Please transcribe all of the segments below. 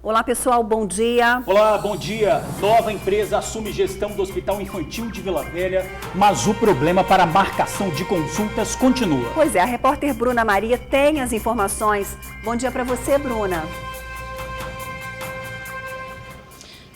Olá pessoal, bom dia. Olá, bom dia. Nova empresa assume gestão do Hospital Infantil de Vila Velha, mas o problema para a marcação de consultas continua. Pois é, a repórter Bruna Maria tem as informações. Bom dia para você, Bruna.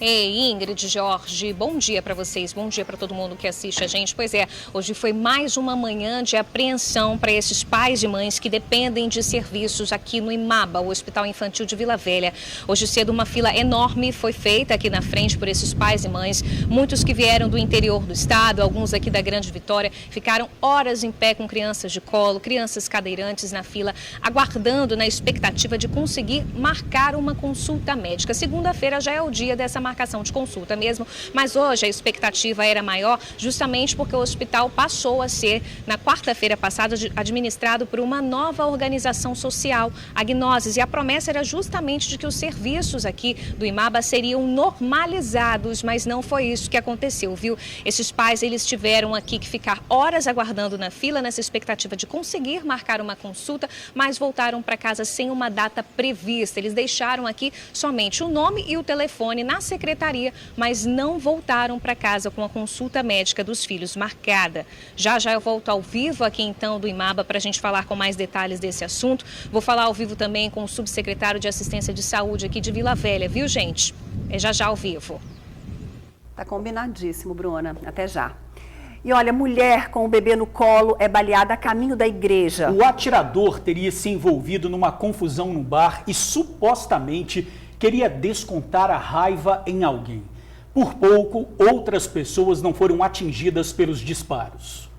Ei, Ingrid, Jorge, bom dia para vocês, bom dia para todo mundo que assiste a gente. Pois é, hoje foi mais uma manhã de apreensão para esses pais e mães que dependem de serviços aqui no IMABA, o Hospital Infantil de Vila Velha. Hoje cedo uma fila enorme foi feita aqui na frente por esses pais e mães, muitos que vieram do interior do estado, alguns aqui da Grande Vitória, ficaram horas em pé com crianças de colo, crianças cadeirantes na fila, aguardando na expectativa de conseguir marcar uma consulta médica. Segunda-feira já é o dia dessa marcação de consulta mesmo, mas hoje a expectativa era maior justamente porque o hospital passou a ser, na quarta-feira passada, administrado por uma nova organização social, a Gnoses, e a promessa era justamente de que os serviços aqui do IMABA seriam normalizados, mas não foi isso que aconteceu, viu? Esses pais, eles tiveram aqui que ficar horas aguardando na fila, nessa expectativa de conseguir marcar uma consulta, mas voltaram para casa sem uma data prevista. Eles deixaram aqui somente o nome e o telefone na secretaria, mas não voltaram para casa com a consulta médica dos filhos marcada. Já eu volto ao vivo aqui então do IMABA para a gente falar com mais detalhes desse assunto. Vou falar ao vivo também com o subsecretário de Assistência de Saúde aqui de Vila Velha, viu, gente? É já ao vivo. Tá combinadíssimo, Bruna. Até já. E olha, mulher com o bebê no colo é baleada a caminho da igreja. O atirador teria se envolvido numa confusão no bar e supostamente queria descontar a raiva em alguém. Por pouco, outras pessoas não foram atingidas pelos disparos.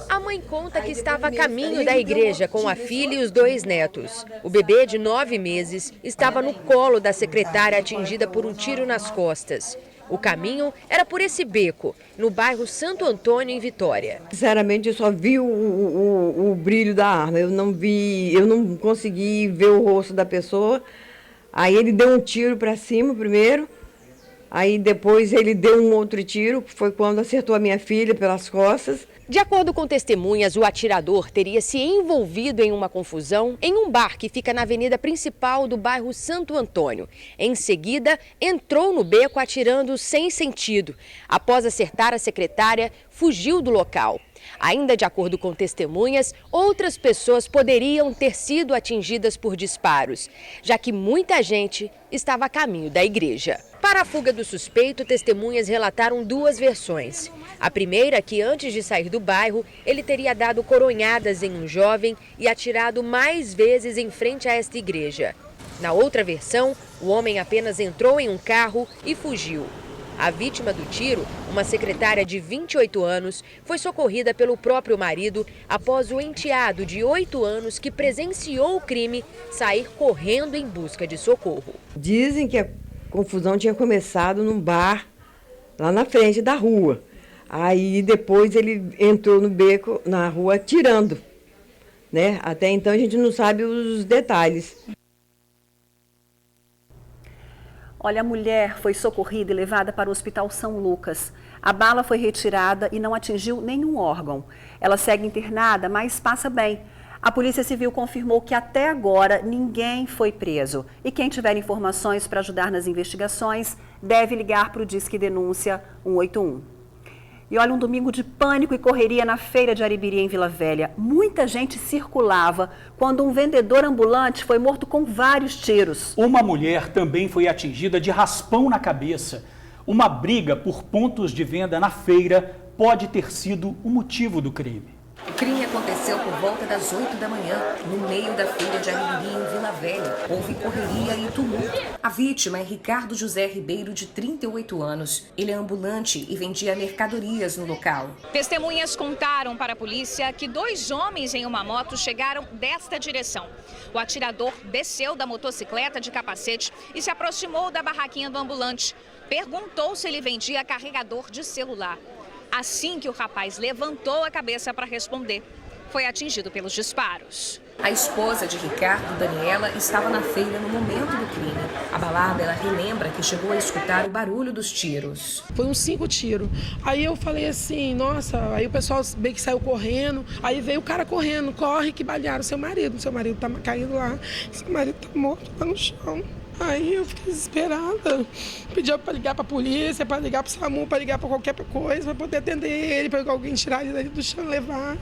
A mãe conta que estava a caminho da igreja com a filha e os 2 netos. O bebê de 9 meses estava no colo da secretária atingida por um tiro nas costas. O caminho era por esse beco, no bairro Santo Antônio, em Vitória. Sinceramente, eu só vi o brilho da arma. Eu não consegui ver o rosto da pessoa. Aí ele deu um tiro para cima primeiro, aí depois ele deu um outro tiro, que foi quando acertou a minha filha pelas costas. De acordo com testemunhas, o atirador teria se envolvido em uma confusão em um bar que fica na avenida principal do bairro Santo Antônio. Em seguida, entrou no beco atirando sem sentido. Após acertar a secretária, fugiu do local. Ainda de acordo com testemunhas, outras pessoas poderiam ter sido atingidas por disparos, já que muita gente estava a caminho da igreja. Para a fuga do suspeito, testemunhas relataram 2 versões. A primeira, que antes de sair do bairro, ele teria dado coronhadas em um jovem e atirado mais vezes em frente a esta igreja. Na outra versão, o homem apenas entrou em um carro e fugiu. A vítima do tiro, uma secretária de 28 anos, foi socorrida pelo próprio marido após o enteado de 8 anos que presenciou o crime sair correndo em busca de socorro. Dizem que a confusão tinha começado num bar lá na frente da rua. Aí depois ele entrou no beco, na rua, atirando, né? Até então a gente não sabe os detalhes. Olha, a mulher foi socorrida e levada para o Hospital São Lucas. A bala foi retirada e não atingiu nenhum órgão. Ela segue internada, mas passa bem. A Polícia Civil confirmou que até agora ninguém foi preso. E quem tiver informações para ajudar nas investigações deve ligar para o Disque Denúncia 181. E olha, um domingo de pânico e correria na feira de Aribiri, em Vila Velha. Muita gente circulava quando um vendedor ambulante foi morto com vários tiros. Uma mulher também foi atingida de raspão na cabeça. Uma briga por pontos de venda na feira pode ter sido o motivo do crime. O crime aconteceu por volta das 8 da manhã, no meio da feira de Aribiri, em Vila Velha. Houve correria e tumulto. A vítima é Ricardo José Ribeiro, de 38 anos. Ele é ambulante e vendia mercadorias no local. Testemunhas contaram para a polícia que 2 homens em uma moto chegaram desta direção. O atirador desceu da motocicleta de capacete e se aproximou da barraquinha do ambulante. Perguntou se ele vendia carregador de celular. Assim que o rapaz levantou a cabeça para responder, foi atingido pelos disparos. A esposa de Ricardo, Daniela, estava na feira no momento do crime. Abalada, ela relembra que chegou a escutar o barulho dos tiros. Foi uns 5 tiros. Aí eu falei assim, nossa, aí o pessoal bem que saiu correndo. Aí veio o cara correndo, corre que balearam seu marido tá caído lá. Seu marido tá morto lá no chão. Aí eu fiquei desesperada, pedi para ligar para a polícia, para ligar para o SAMU, para ligar para qualquer coisa, para poder atender ele, para alguém tirar ele dali do chão e levar.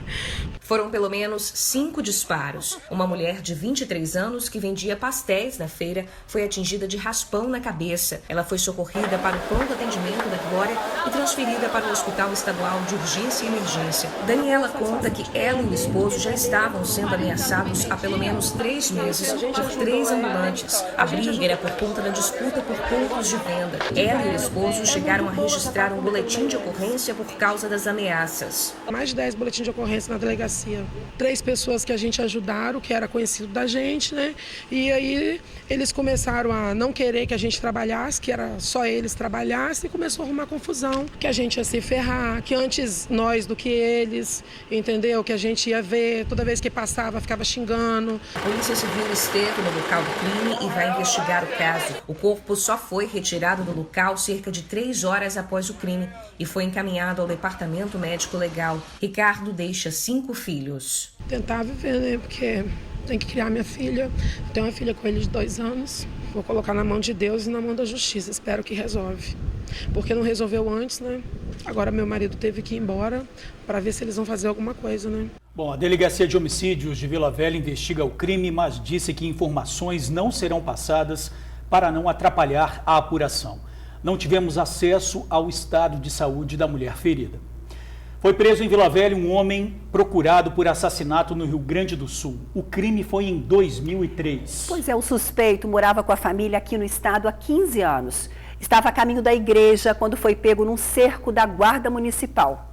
Foram pelo menos 5 disparos. Uma mulher de 23 anos que vendia pastéis na feira foi atingida de raspão na cabeça. Ela foi socorrida para o pronto atendimento da Glória e transferida para o Hospital Estadual de Urgência e Emergência. Daniela conta que ela e o esposo já estavam sendo ameaçados há pelo menos 3 meses por 3 ambulantes. A briga era por conta da disputa por pontos de venda. Ela e o esposo chegaram a registrar um boletim de ocorrência por causa das ameaças. Mais de 10 boletins de ocorrência na delegacia. 3 pessoas que a gente ajudaram, que era conhecido da gente, né? E aí eles começaram a não querer que a gente trabalhasse, que era só eles trabalhassem, e começou a arrumar confusão, que a gente ia se ferrar, que antes nós do que eles, entendeu? Que a gente ia ver, toda vez que passava ficava xingando. A Polícia Civil esteve no local do crime e vai investigar o caso. O corpo só foi retirado do local cerca de 3 horas após o crime e foi encaminhado ao Departamento Médico Legal. Ricardo deixa 5 filhos. Tentar viver, né? Porque tem que criar minha filha. Tenho uma filha com ele de 2 anos. Vou colocar na mão de Deus e na mão da justiça. Espero que resolve. Porque não resolveu antes, né? Agora meu marido teve que ir embora para ver se eles vão fazer alguma coisa, né? Bom, a Delegacia de Homicídios de Vila Velha investiga o crime, mas disse que informações não serão passadas para não atrapalhar a apuração. Não tivemos acesso ao estado de saúde da mulher ferida. Foi preso em Vila Velha um homem procurado por assassinato no Rio Grande do Sul. O crime foi em 2003. Pois é, o suspeito morava com a família aqui no estado há 15 anos. Estava a caminho da igreja quando foi pego num cerco da Guarda Municipal.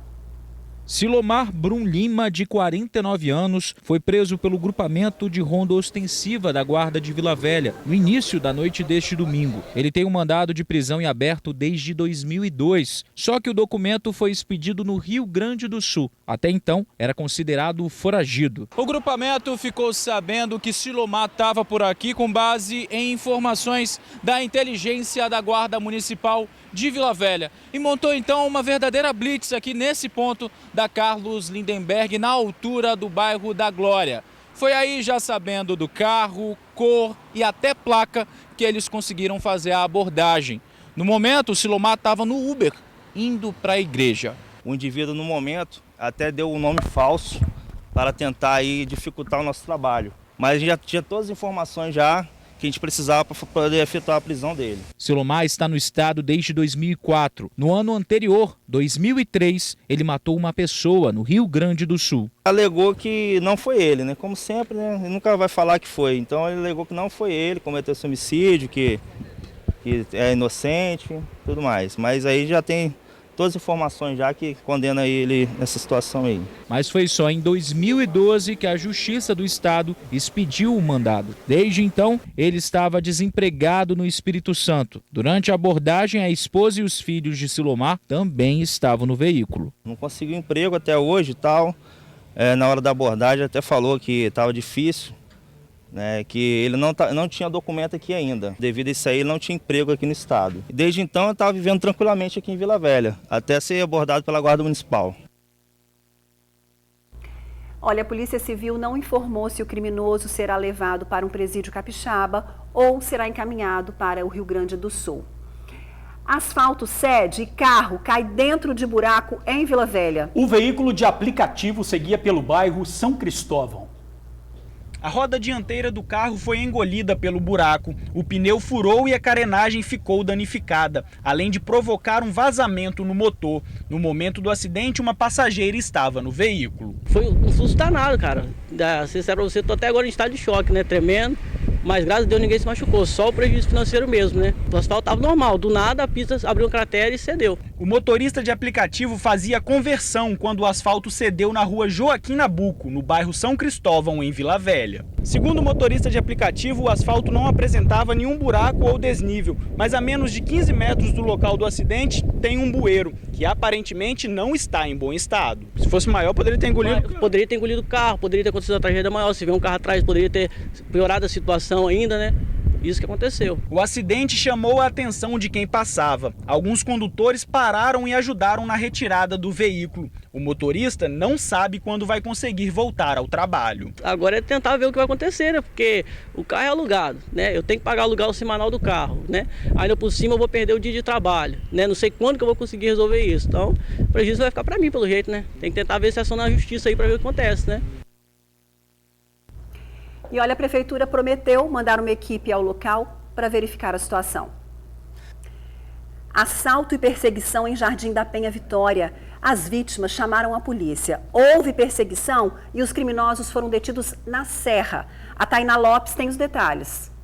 Silomar Brum Lima, de 49 anos, foi preso pelo grupamento de ronda ostensiva da Guarda de Vila Velha, no início da noite deste domingo. Ele tem um mandado de prisão em aberto desde 2002, só que o documento foi expedido no Rio Grande do Sul. Até então, era considerado foragido. O grupamento ficou sabendo que Silomar estava por aqui com base em informações da inteligência da Guarda Municipal de Vila Velha e montou então uma verdadeira blitz aqui nesse ponto da Carlos Lindenberg, na altura do bairro da Glória. Foi aí, já sabendo do carro, cor e até placa, que eles conseguiram fazer a abordagem. No momento, o Silomar estava no Uber, indo para a igreja. O indivíduo, no momento, até deu um nome falso para tentar aí dificultar o nosso trabalho. Mas já tinha todas as informações já que a gente precisava para poder efetuar a prisão dele. Silomar está no estado desde 2004. No ano anterior, 2003, ele matou uma pessoa no Rio Grande do Sul. Alegou que não foi ele, né? Como sempre, né? Ele nunca vai falar que foi. Então ele alegou que não foi ele, cometeu esse homicídio, que é inocente, tudo mais. Mas aí já tem todas as informações já que condenam ele nessa situação aí. Mas foi só em 2012 que a Justiça do Estado expediu o mandado. Desde então, ele estava desempregado no Espírito Santo. Durante a abordagem, a esposa e os filhos de Silomar também estavam no veículo. Não conseguiu emprego até hoje e tal. Na hora da abordagem até falou que estava difícil, né, que ele não tinha documento aqui ainda. Devido a isso aí, ele não tinha emprego aqui no estado. Desde então, eu estava vivendo tranquilamente aqui em Vila Velha, até ser abordado pela Guarda Municipal. Olha, a Polícia Civil não informou se o criminoso será levado para um presídio capixaba ou será encaminhado para o Rio Grande do Sul. Asfalto cede e carro cai dentro de buraco em Vila Velha. O veículo de aplicativo seguia pelo bairro São Cristóvão. A roda dianteira do carro foi engolida pelo buraco, o pneu furou e a carenagem ficou danificada, além de provocar um vazamento no motor. No momento do acidente, uma passageira estava no veículo. Foi um susto danado, cara. Sincero pra você, tô até agora em estado de choque, né? Tremendo. Mas graças a Deus ninguém se machucou, só o prejuízo financeiro mesmo, né? O asfalto estava normal, do nada a pista abriu uma cratera e cedeu. O motorista de aplicativo fazia conversão quando o asfalto cedeu na rua Joaquim Nabuco, no bairro São Cristóvão, em Vila Velha. Segundo o motorista de aplicativo, o asfalto não apresentava nenhum buraco ou desnível, mas a menos de 15 metros do local do acidente tem um bueiro, que aparentemente não está em bom estado. Se fosse maior, poderia ter engolido... Poderia ter engolido o carro, poderia ter acontecido uma tragédia maior, se vier um carro atrás, poderia ter piorado a situação ainda, né? Isso que aconteceu. O acidente chamou a atenção de quem passava. Alguns condutores pararam e ajudaram na retirada do veículo. O motorista não sabe quando vai conseguir voltar ao trabalho. Agora é tentar ver o que vai acontecer, né? Porque o carro é alugado, né? Eu tenho que pagar o aluguel semanal do carro, né? Ainda por cima eu vou perder o dia de trabalho, né? Não sei quando que eu vou conseguir resolver isso. Então, o prejuízo vai ficar para mim, pelo jeito, né? Tem que tentar ver se ação na justiça aí para ver o que acontece, né? E olha, a prefeitura prometeu mandar uma equipe ao local para verificar a situação. Assalto e perseguição em Jardim da Penha, Vitória. As vítimas chamaram a polícia. Houve perseguição e os criminosos foram detidos na Serra. A Tainá Lopes tem os detalhes.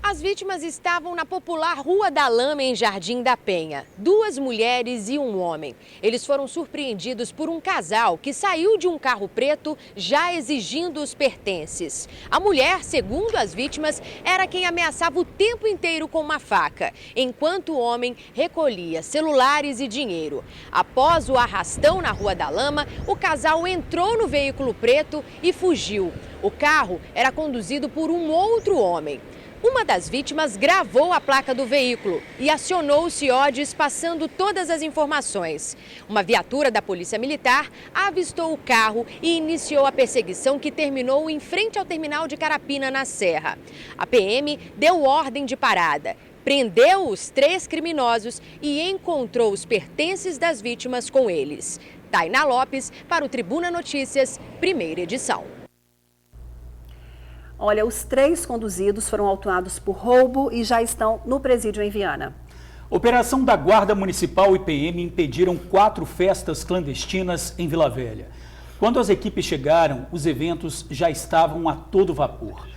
As vítimas estavam na popular Rua da Lama, em Jardim da Penha. 2 mulheres e um homem. Eles foram surpreendidos por um casal que saiu de um carro preto já exigindo os pertences. A mulher, segundo as vítimas, era quem ameaçava o tempo inteiro com uma faca, enquanto o homem recolhia celulares e dinheiro. Após o arrastão na Rua da Lama, o casal entrou no veículo preto e fugiu. O carro era conduzido por um outro homem. Uma das vítimas gravou a placa do veículo e acionou o CIODES, passando todas as informações. Uma viatura da Polícia Militar avistou o carro e iniciou a perseguição, que terminou em frente ao terminal de Carapina, na Serra. A PM deu ordem de parada, prendeu os 3 criminosos e encontrou os pertences das vítimas com eles. Tainá Lopes, para o Tribuna Notícias, primeira edição. Olha, os 3 conduzidos foram autuados por roubo e já estão no presídio em Viana. Operação da Guarda Municipal e PM impediram 4 festas clandestinas em Vila Velha. Quando as equipes chegaram, os eventos já estavam a todo vapor.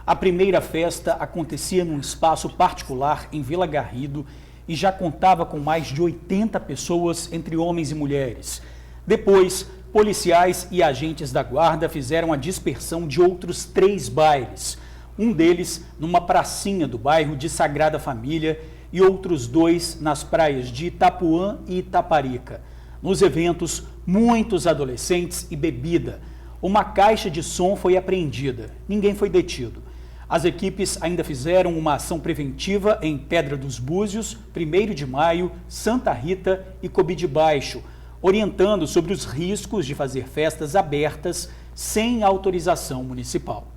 A primeira festa acontecia num espaço particular em Vila Garrido e já contava com mais de 80 pessoas, entre homens e mulheres. Depois, policiais e agentes da guarda fizeram a dispersão de outros 3 bailes. Um deles numa pracinha do bairro de Sagrada Família e outros 2 nas praias de Itapuã e Itaparica. Nos eventos, muitos adolescentes e bebida. Uma caixa de som foi apreendida. Ninguém foi detido. As equipes ainda fizeram uma ação preventiva em Pedra dos Búzios, 1º de Maio, Santa Rita e Cobide Baixo, orientando sobre os riscos de fazer festas abertas sem autorização municipal.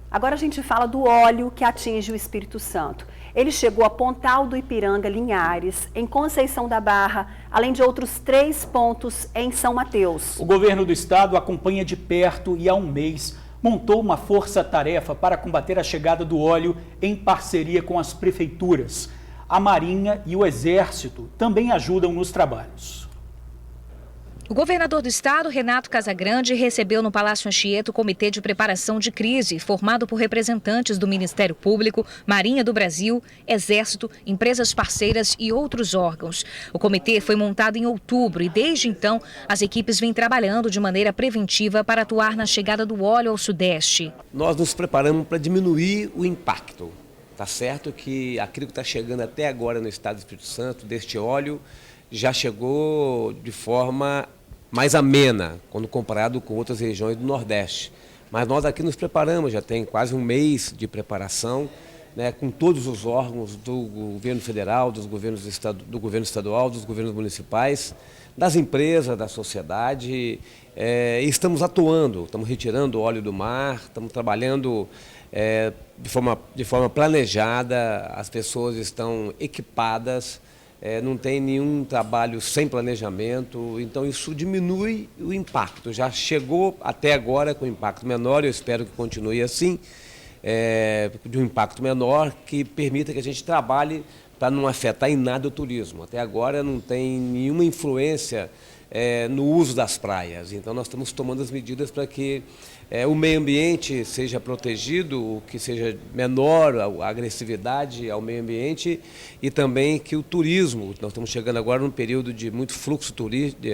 Agora a gente fala do óleo que atinge o Espírito Santo. Ele chegou a Pontal do Ipiranga, Linhares, em Conceição da Barra, além de outros 3 pontos em São Mateus. O governo do estado acompanha de perto e há um mês montou uma força-tarefa para combater a chegada do óleo em parceria com as prefeituras. A Marinha e o Exército também ajudam nos trabalhos. O governador do estado, Renato Casagrande, recebeu no Palácio Anchieta o Comitê de Preparação de Crise, formado por representantes do Ministério Público, Marinha do Brasil, Exército, empresas parceiras e outros órgãos. O comitê foi montado em outubro e, desde então, as equipes vêm trabalhando de maneira preventiva para atuar na chegada do óleo ao Sudeste. Nós nos preparamos para diminuir o impacto. Tá certo que aquilo que está chegando até agora no estado do Espírito Santo, deste óleo, já chegou de forma mais amena, quando comparado com outras regiões do Nordeste. Mas nós aqui nos preparamos, já tem quase um mês de preparação, né, com todos os órgãos do governo federal, do governo estadual, dos governos municipais, das empresas, da sociedade. E estamos atuando, estamos retirando o óleo do mar, estamos trabalhando de forma planejada, as pessoas estão equipadas. Não tem nenhum trabalho sem planejamento, então isso diminui o impacto. Já chegou até agora com impacto menor, eu espero que continue assim, de um impacto menor que permita que a gente trabalhe para não afetar em nada o turismo. Até agora não tem nenhuma influência no uso das praias, então nós estamos tomando as medidas para que o meio ambiente seja protegido, que seja menor a agressividade ao meio ambiente e também que o turismo, nós estamos chegando agora num período de muito fluxo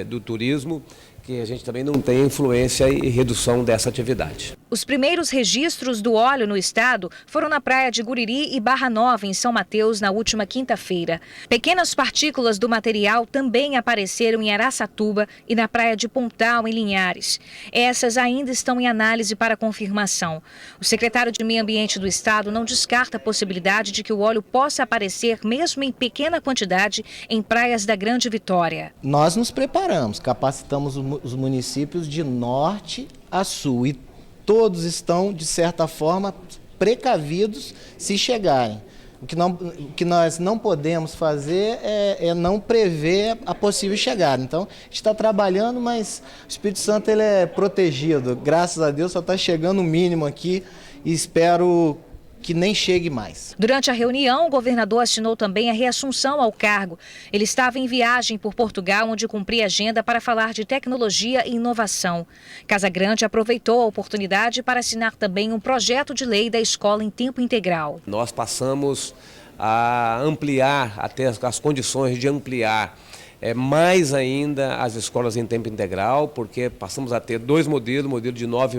do turismo, que a gente também não tenha influência e redução dessa atividade. Os primeiros registros do óleo no estado foram na praia de Guriri e Barra Nova, em São Mateus, na última quinta-feira. Pequenas partículas do material também apareceram em Araçatuba e na praia de Pontal, em Linhares. Essas ainda estão em análise para confirmação. O secretário de Meio Ambiente do estado não descarta a possibilidade de que o óleo possa aparecer, mesmo em pequena quantidade, em praias da Grande Vitória. Nós nos preparamos, capacitamos os municípios de norte a sul e todos estão, de certa forma, precavidos se chegarem. O que nós não podemos fazer é não prever a possível chegada. Então, a gente está trabalhando, mas o Espírito Santo ele é protegido. Graças a Deus só está chegando o mínimo aqui e espero que nem chegue mais. Durante a reunião, o governador assinou também a reassunção ao cargo. Ele estava em viagem por Portugal, onde cumpria agenda para falar de tecnologia e inovação. Casagrande aproveitou a oportunidade para assinar também um projeto de lei da escola em tempo integral. Nós passamos a ampliar, até as condições de ampliar mais ainda as escolas em tempo integral, porque passamos a ter dois modelos, modelo de 9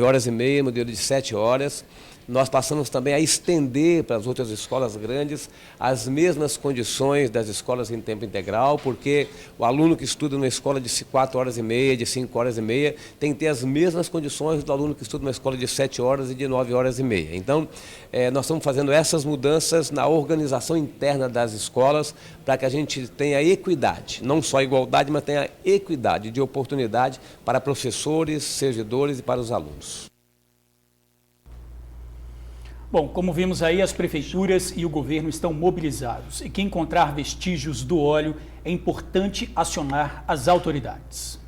horas e meia, modelo de 7 horas. Nós passamos também a estender para as outras escolas grandes as mesmas condições das escolas em tempo integral, porque o aluno que estuda numa escola de 4 horas e meia, de 5 horas e meia, tem que ter as mesmas condições do aluno que estuda numa escola de 7 horas e de 9 horas e meia. Então, nós estamos fazendo essas mudanças na organização interna das escolas para que a gente tenha equidade, não só igualdade, mas tenha equidade de oportunidade para professores, servidores e para os alunos. Bom, como vimos aí, as prefeituras e o governo estão mobilizados e que encontrar vestígios do óleo é importante acionar as autoridades.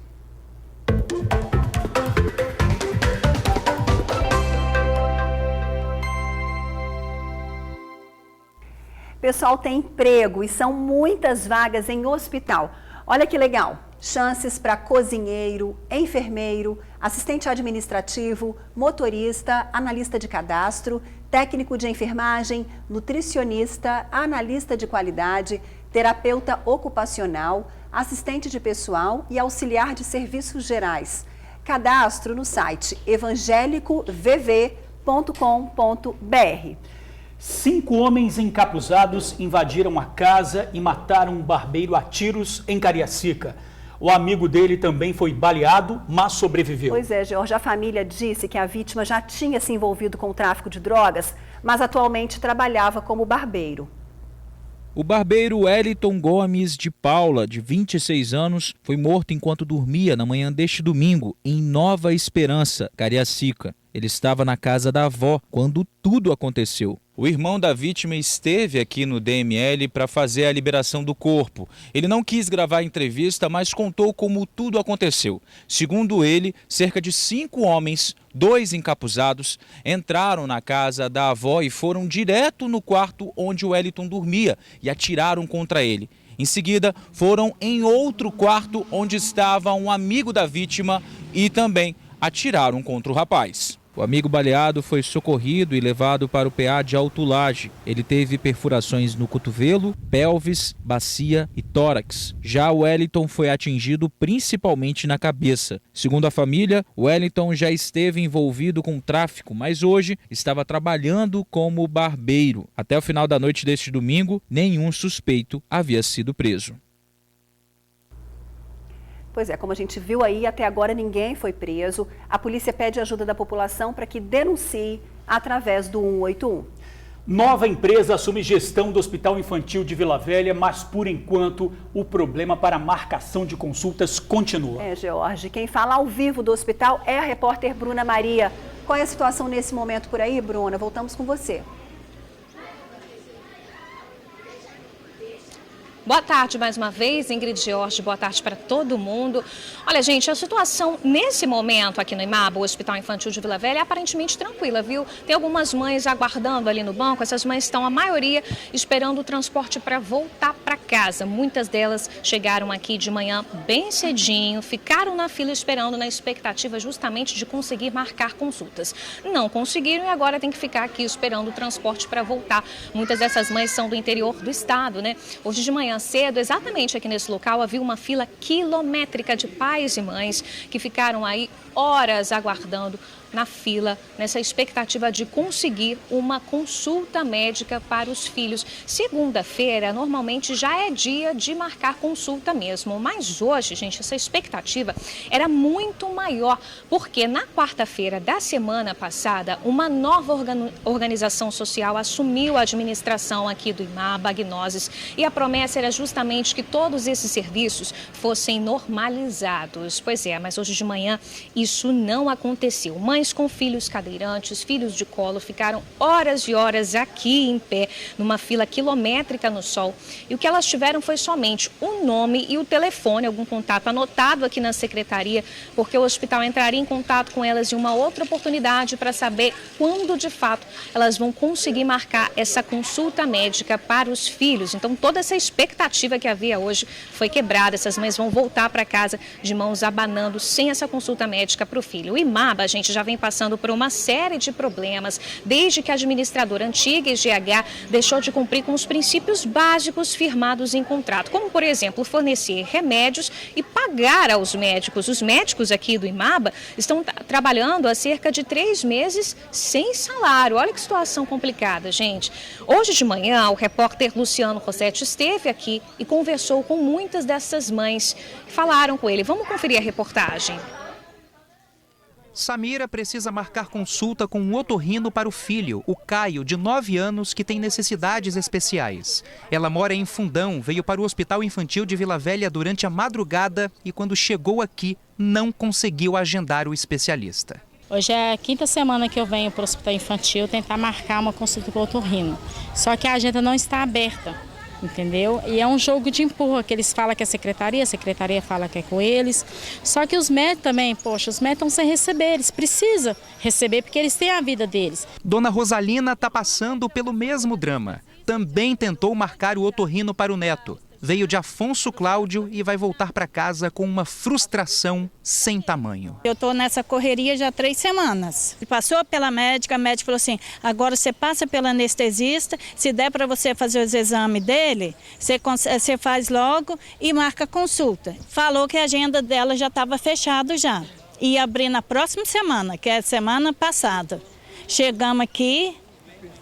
Pessoal tem emprego e são muitas vagas em hospital. Olha que legal! Chances para cozinheiro, enfermeiro, assistente administrativo, motorista, analista de cadastro, técnico de enfermagem, nutricionista, analista de qualidade, terapeuta ocupacional, assistente de pessoal e auxiliar de serviços gerais. Cadastro no site evangelicovv.com.br. 5 homens encapuzados invadiram a casa e mataram um barbeiro a tiros em Cariacica. O amigo dele também foi baleado, mas sobreviveu. Pois é, Jorge, a família disse que a vítima já tinha se envolvido com o tráfico de drogas, mas atualmente trabalhava como barbeiro. O barbeiro Wellington Gomes de Paula, de 26 anos, foi morto enquanto dormia na manhã deste domingo, em Nova Esperança, Cariacica. Ele estava na casa da avó quando tudo aconteceu. O irmão da vítima esteve aqui no DML para fazer a liberação do corpo. Ele não quis gravar a entrevista, mas contou como tudo aconteceu. Segundo ele, cerca de 5 homens, 2 encapuzados, entraram na casa da avó e foram direto no quarto onde o Wellington dormia e atiraram contra ele. Em seguida, foram em outro quarto onde estava um amigo da vítima e também atiraram contra o rapaz. O amigo baleado foi socorrido e levado para o PA de Alto Laje. Ele teve perfurações no cotovelo, pelvis, bacia e tórax. Já o Wellington foi atingido principalmente na cabeça. Segundo a família, o Wellington já esteve envolvido com tráfico, mas hoje estava trabalhando como barbeiro. Até o final da noite deste domingo, nenhum suspeito havia sido preso. Pois é, como a gente viu aí, até agora ninguém foi preso. A polícia pede ajuda da população para que denuncie através do 181. Nova empresa assume gestão do Hospital Infantil de Vila Velha, mas por enquanto o problema para a marcação de consultas continua. Jorge, quem fala ao vivo do hospital é a repórter Bruna Maria. Qual é a situação nesse momento por aí, Bruna? Voltamos com você. Boa tarde mais uma vez, Ingrid Jorge, boa tarde para todo mundo. Olha, gente, a situação nesse momento aqui no IMABA, o Hospital Infantil de Vila Velha, é aparentemente tranquila, viu? Tem algumas mães aguardando ali no banco, essas mães estão, a maioria, esperando o transporte para voltar para casa. Muitas delas chegaram aqui de manhã bem cedinho, ficaram na fila esperando, na expectativa justamente de conseguir marcar consultas. Não conseguiram e agora tem que ficar aqui esperando o transporte para voltar. Muitas dessas mães são do interior do estado, né? Hoje de manhã manhã cedo, exatamente aqui nesse local, havia uma fila quilométrica de pais e mães que ficaram aí horas aguardando na fila, nessa expectativa de conseguir uma consulta médica para os filhos. Segunda-feira, normalmente, já é dia de marcar consulta mesmo, mas hoje, gente, essa expectativa era muito maior, porque na quarta-feira da semana passada, uma nova organização social assumiu a administração aqui do IMABA, Agnoses, e a promessa era justamente que todos esses serviços fossem normalizados. Pois é, mas hoje de manhã isso não aconteceu. Mães com filhos cadeirantes, filhos de colo, ficaram horas e horas aqui em pé, numa fila quilométrica no sol. E o que elas tiveram foi somente o nome e o telefone, algum contato anotado aqui na secretaria, porque o hospital entraria em contato com elas em uma outra oportunidade para saber quando, de fato, elas vão conseguir marcar essa consulta médica para os filhos. Então, toda essa expectativa que havia hoje foi quebrada. Essas mães vão voltar para casa de mãos abanando, sem essa consulta médica para o filho. O IMABA, a gente já vem passando por uma série de problemas, desde que a administradora antiga, IGH, deixou de cumprir com os princípios básicos firmados em contrato, como, por exemplo, fornecer remédios e pagar aos médicos. Os médicos aqui do IMABA estão trabalhando há cerca de 3 meses sem salário. Olha que situação complicada, gente. Hoje de manhã, o repórter Luciano Rossetti esteve aqui e conversou com muitas dessas mães. Falaram com ele. Vamos conferir a reportagem. Samira precisa marcar consulta com um otorrino para o filho, o Caio, de 9 anos, que tem necessidades especiais. Ela mora em Fundão, veio para o Hospital Infantil de Vila Velha durante a madrugada e quando chegou aqui, não conseguiu agendar o especialista. Hoje é a 5ª semana que eu venho para o Hospital Infantil tentar marcar uma consulta com o otorrino. Só que a agenda não está aberta. Entendeu? E é um jogo de empurra, que eles falam que é a secretaria fala que é com eles. Só que os médicos também, poxa, os médicos estão sem receber, eles precisam receber porque eles têm a vida deles. Dona Rosalina está passando pelo mesmo drama. Também tentou marcar o otorrino para o neto. Veio de Afonso Cláudio e vai voltar para casa com uma frustração sem tamanho. Eu estou nessa correria já há 3 semanas. Passou pela médica, a médica falou assim, agora você passa pelo anestesista, se der para você fazer os exames dele, você faz logo e marca consulta. Falou que a agenda dela já estava fechada já. Ia abrir na próxima semana, que é a semana passada. Chegamos aqui,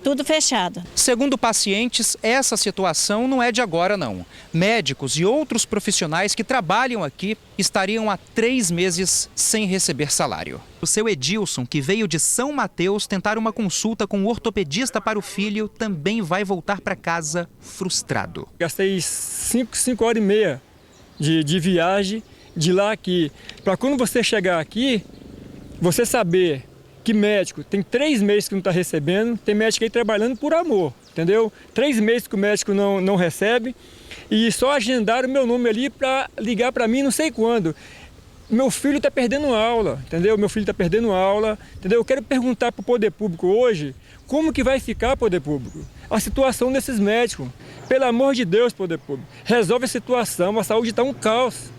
tudo fechado. Segundo pacientes, essa situação não é de agora, não. Médicos e outros profissionais que trabalham aqui estariam há 3 meses sem receber salário. O seu Edilson, que veio de São Mateus tentar uma consulta com um ortopedista para o filho, também vai voltar para casa frustrado. Gastei 5 horas e meia de viagem de lá aqui. Para quando você chegar aqui, você saber que médico tem 3 meses que não está recebendo, tem médico aí trabalhando por amor, entendeu? 3 meses que o médico não recebe e só agendaram o meu nome ali para ligar para mim não sei quando. Meu filho está perdendo aula, entendeu? Meu filho está perdendo aula, entendeu? Eu quero perguntar para o poder público hoje, como que vai ficar o poder público? A situação desses médicos. Pelo amor de Deus, poder público, resolve a situação, a saúde está um caos.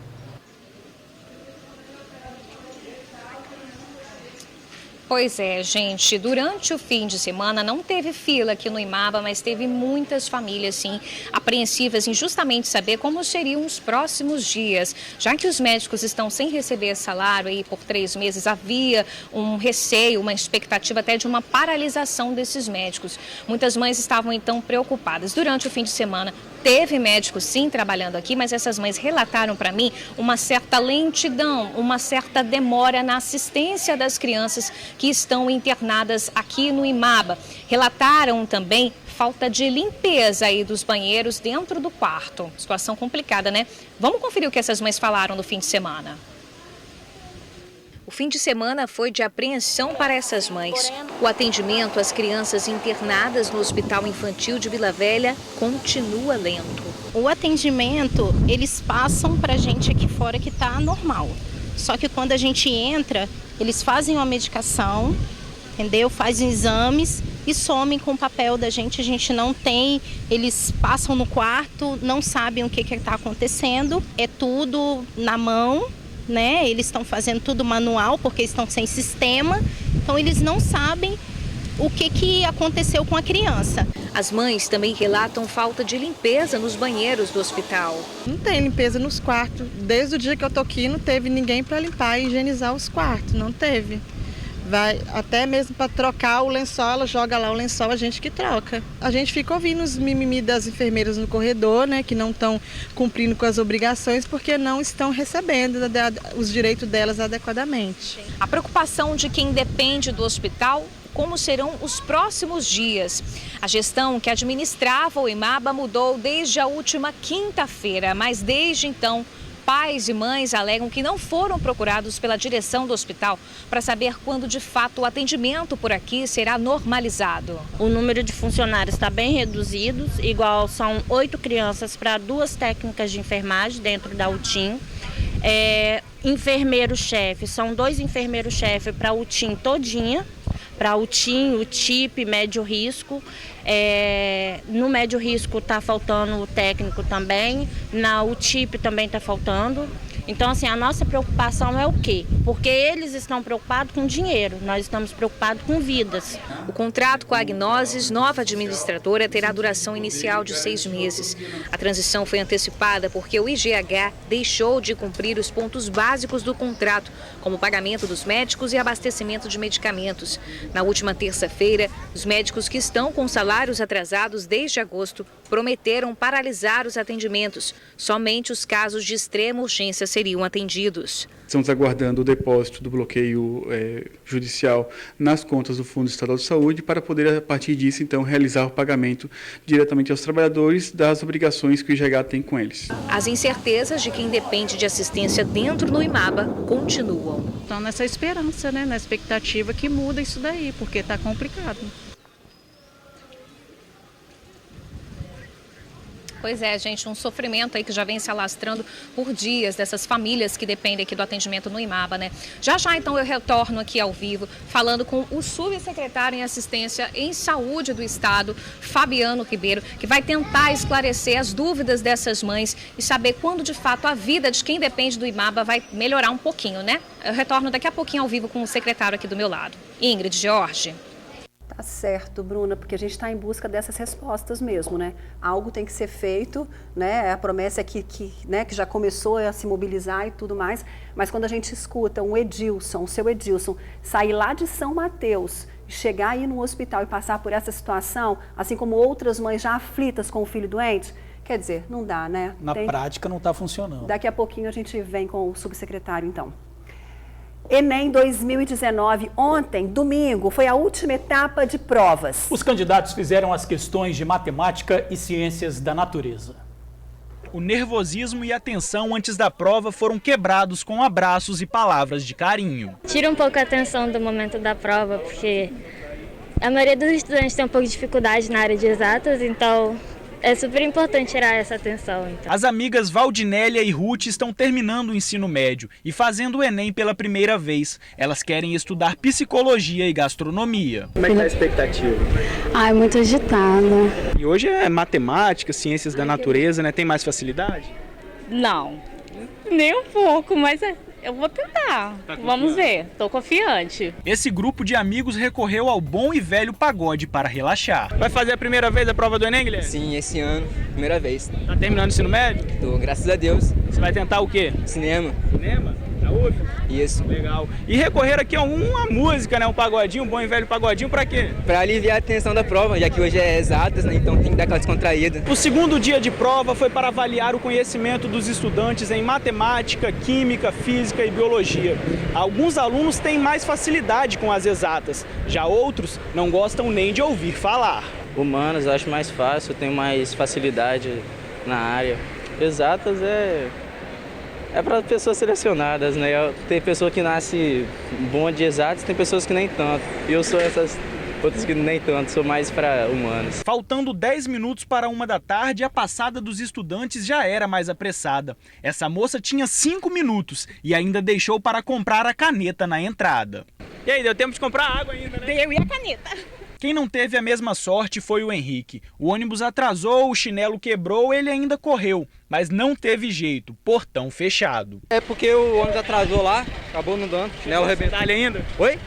Pois é, gente, durante o fim de semana não teve fila aqui no IMABA, mas teve muitas famílias, sim, apreensivas em justamente saber como seriam os próximos dias. Já que os médicos estão sem receber salário aí por 3 meses, havia um receio, uma expectativa até de uma paralisação desses médicos. Muitas mães estavam então preocupadas. Durante o fim de semana teve médicos sim trabalhando aqui, mas essas mães relataram para mim uma certa lentidão, uma certa demora na assistência das crianças que estão internadas aqui no IMABA. Relataram também falta de limpeza aí dos banheiros dentro do quarto. Situação complicada, né? Vamos conferir o que essas mães falaram no fim de semana. O fim de semana foi de apreensão para essas mães. O atendimento às crianças internadas no Hospital Infantil de Vila Velha continua lento. O atendimento, eles passam para a gente aqui fora que está normal. Só que quando a gente entra, eles fazem uma medicação, entendeu? Fazem exames e somem com o papel da gente. A gente não tem, eles passam no quarto, não sabem o que está acontecendo. É tudo na mão, né? Eles estão fazendo tudo manual porque estão sem sistema. Então eles não sabem o que aconteceu com a criança. As mães também relatam falta de limpeza nos banheiros do hospital. Não tem limpeza nos quartos. Desde o dia que eu tô aqui não teve ninguém para limpar e higienizar os quartos, não teve. Vai até mesmo para trocar o lençol, ela joga lá o lençol, a gente que troca. A gente fica ouvindo os mimimi das enfermeiras no corredor, né, que não estão cumprindo com as obrigações porque não estão recebendo os direitos delas adequadamente. A preocupação de quem depende do hospital, como serão os próximos dias. A gestão que administrava o IMABA mudou desde a última quinta-feira, mas desde então, pais e mães alegam que não foram procurados pela direção do hospital para saber quando de fato o atendimento por aqui será normalizado. O número de funcionários está bem reduzido, igual são 8 crianças para 2 técnicas de enfermagem dentro da UTIM. Enfermeiro-chefe, são 2 enfermeiros-chefe para a UTIM todinha, para a UTIM, UTIP, médio risco. No médio risco está faltando o técnico também, na UTIP também está faltando. Então, assim, a nossa preocupação é o quê? Porque eles estão preocupados com dinheiro, nós estamos preocupados com vidas. O contrato com a Agnoses, nova administradora, terá duração inicial de 6 meses. A transição foi antecipada porque o IGH deixou de cumprir os pontos básicos do contrato, como o pagamento dos médicos e abastecimento de medicamentos. Na última terça-feira, os médicos que estão com salários atrasados desde agosto prometeram paralisar os atendimentos. Somente os casos de extrema urgência seriam atendidos. Estamos aguardando o depósito do bloqueio judicial nas contas do Fundo Estadual de Saúde para poder, a partir disso, então, realizar o pagamento diretamente aos trabalhadores das obrigações que o IGH tem com eles. As incertezas de quem depende de assistência dentro do IMABA continuam. Então, nessa esperança, né, na expectativa que muda isso daí, porque está complicado. Pois é, gente, um sofrimento aí que já vem se alastrando por dias dessas famílias que dependem aqui do atendimento no IMABA, né? Já então eu retorno aqui ao vivo, falando com o subsecretário em Assistência em Saúde do Estado, Fabiano Ribeiro, que vai tentar esclarecer as dúvidas dessas mães e saber quando de fato a vida de quem depende do IMABA vai melhorar um pouquinho, né? Eu retorno daqui a pouquinho ao vivo com o secretário aqui do meu lado. Ingrid, Jorge. Tá certo, Bruna, porque a gente está em busca dessas respostas mesmo, né? Algo tem que ser feito, né? A promessa é que já começou a se mobilizar e tudo mais, mas quando a gente escuta o seu Edilson, sair lá de São Mateus, chegar aí no hospital e passar por essa situação, assim como outras mães já aflitas com o filho doente, quer dizer, não dá, né? Na prática não está funcionando. Daqui a pouquinho a gente vem com o subsecretário, então. Enem 2019, ontem, domingo, foi a última etapa de provas. Os candidatos fizeram as questões de matemática e ciências da natureza. O nervosismo e a tensão antes da prova foram quebrados com abraços e palavras de carinho. Tira um pouco a atenção do momento da prova, porque a maioria dos estudantes tem um pouco de dificuldade na área de exatas, então é super importante tirar essa atenção. Então. As amigas Valdinélia e Ruth estão terminando o ensino médio e fazendo o Enem pela primeira vez. Elas querem estudar psicologia e gastronomia. Como é que está a expectativa? É muito agitada. E hoje é matemática, ciências da natureza, né? Tem mais facilidade? Não, nem um pouco, mas eu vou tentar. Vamos ver, tô confiante. Esse grupo de amigos recorreu ao bom e velho pagode para relaxar. Vai fazer a primeira vez a prova do Enem, Guilherme? Sim, esse ano, primeira vez. Tá terminando o ensino médio? Tô, graças a Deus. Você vai tentar o quê? Cinema. Cinema? Na UF? Isso. Legal. E recorrer aqui a uma música, né? Um pagodinho, um bom e velho pagodinho, pra quê? Pra aliviar a tensão da prova, já que hoje é exatas, né? Então tem que dar aquela descontraída. O segundo dia de prova foi para avaliar o conhecimento dos estudantes em matemática, química, física e biologia. Alguns alunos têm mais facilidade com as exatas, já outros não gostam nem de ouvir falar. Humanas eu acho mais fácil, eu tenho mais facilidade na área. Exatas é para pessoas selecionadas, né? Tem pessoa que nasce bom de exatas, tem pessoas que nem tanto. Eu sou essas outras que nem tanto, sou mais para humanas. Faltando 10 minutos para 13h, a passada dos estudantes já era mais apressada. Essa moça tinha 5 minutos e ainda deixou para comprar a caneta na entrada. E aí, deu tempo de comprar água ainda, né? Deu e a caneta. Quem não teve a mesma sorte foi o Henrique. O ônibus atrasou, o chinelo quebrou, ele ainda correu, mas não teve jeito, portão fechado. É porque o ônibus atrasou lá, acabou não dando, chinelo arrebentou. Ainda? Oi?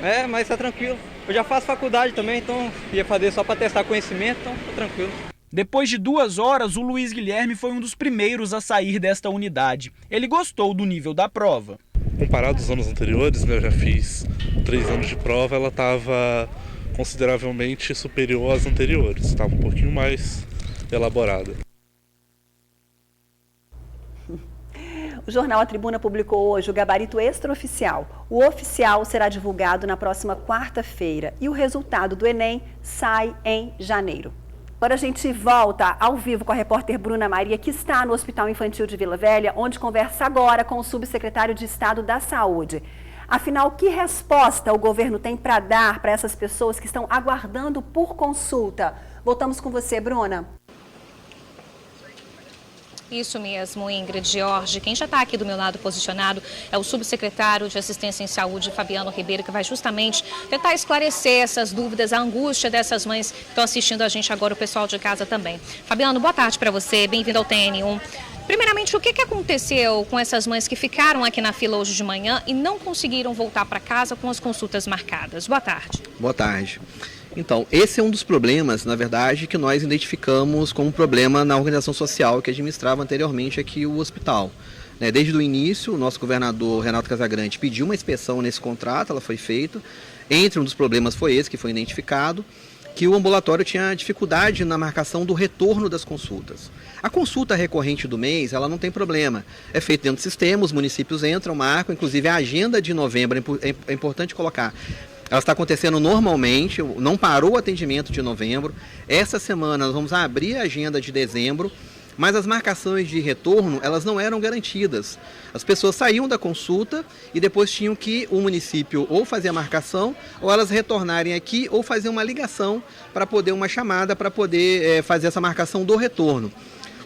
É, mas tá tranquilo. Eu já faço faculdade também, então ia fazer só para testar conhecimento, então tô tranquilo. Depois de 2 horas, o Luiz Guilherme foi um dos primeiros a sair desta unidade. Ele gostou do nível da prova. Comparado aos anos anteriores, né, eu já fiz 3 anos de prova, ela estava consideravelmente superior às anteriores, estava um pouquinho mais elaborada. O jornal A Tribuna publicou hoje o gabarito extraoficial. O oficial será divulgado na próxima quarta-feira e o resultado do Enem sai em janeiro. Agora a gente volta ao vivo com a repórter Bruna Maria, que está no Hospital Infantil de Vila Velha, onde conversa agora com o subsecretário de Estado da Saúde. Afinal, que resposta o governo tem para dar para essas pessoas que estão aguardando por consulta? Voltamos com você, Bruna. Isso mesmo, Ingrid Jorge. Quem já está aqui do meu lado posicionado é o subsecretário de Assistência em Saúde, Fabiano Ribeiro, que vai justamente tentar esclarecer essas dúvidas, a angústia dessas mães que estão assistindo a gente agora, o pessoal de casa também. Fabiano, boa tarde para você, bem-vindo ao TN1. Primeiramente, o que aconteceu com essas mães que ficaram aqui na fila hoje de manhã e não conseguiram voltar para casa com as consultas marcadas? Boa tarde. Boa tarde. Então, esse é um dos problemas, na verdade, que nós identificamos como problema na organização social que administrava anteriormente aqui o hospital. Desde o início, o nosso governador, Renato Casagrande, pediu uma inspeção nesse contrato, ela foi feita. Entre um dos problemas foi esse, que foi identificado, que o ambulatório tinha dificuldade na marcação do retorno das consultas. A consulta recorrente do mês, ela não tem problema. É feita dentro do sistema, os municípios entram, marcam, inclusive a agenda de novembro, é importante colocar. Ela está acontecendo normalmente, não parou o atendimento de novembro. Essa semana nós vamos abrir a agenda de dezembro, mas as marcações de retorno, elas não eram garantidas. As pessoas saíam da consulta e depois tinham que o município ou fazer a marcação, ou elas retornarem aqui, ou fazer uma ligação para poder, uma chamada para poder fazer essa marcação do retorno.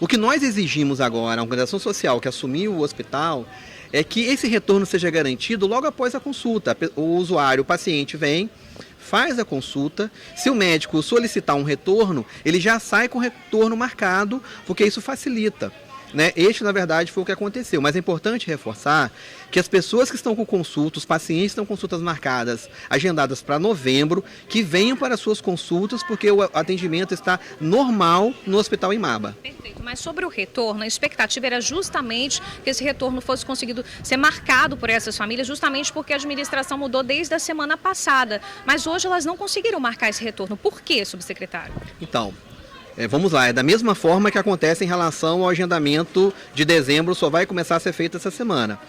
O que nós exigimos agora, a organização social que assumiu o hospital, é que esse retorno seja garantido logo após a consulta. O usuário, o paciente vem, faz a consulta, se o médico solicitar um retorno, ele já sai com o retorno marcado, porque isso facilita. Este, na verdade, foi o que aconteceu, mas é importante reforçar que as pessoas que estão com consultas, os pacientes que estão com consultas marcadas, agendadas para novembro, que venham para suas consultas, porque o atendimento está normal no Hospital Imaba. Perfeito, mas sobre o retorno, a expectativa era justamente que esse retorno fosse conseguido ser marcado por essas famílias, justamente porque a administração mudou desde a semana passada, mas hoje elas não conseguiram marcar esse retorno. Por quê, subsecretário? Então, vamos lá, é da mesma forma que acontece em relação ao agendamento de dezembro, só vai começar a ser feito essa semana.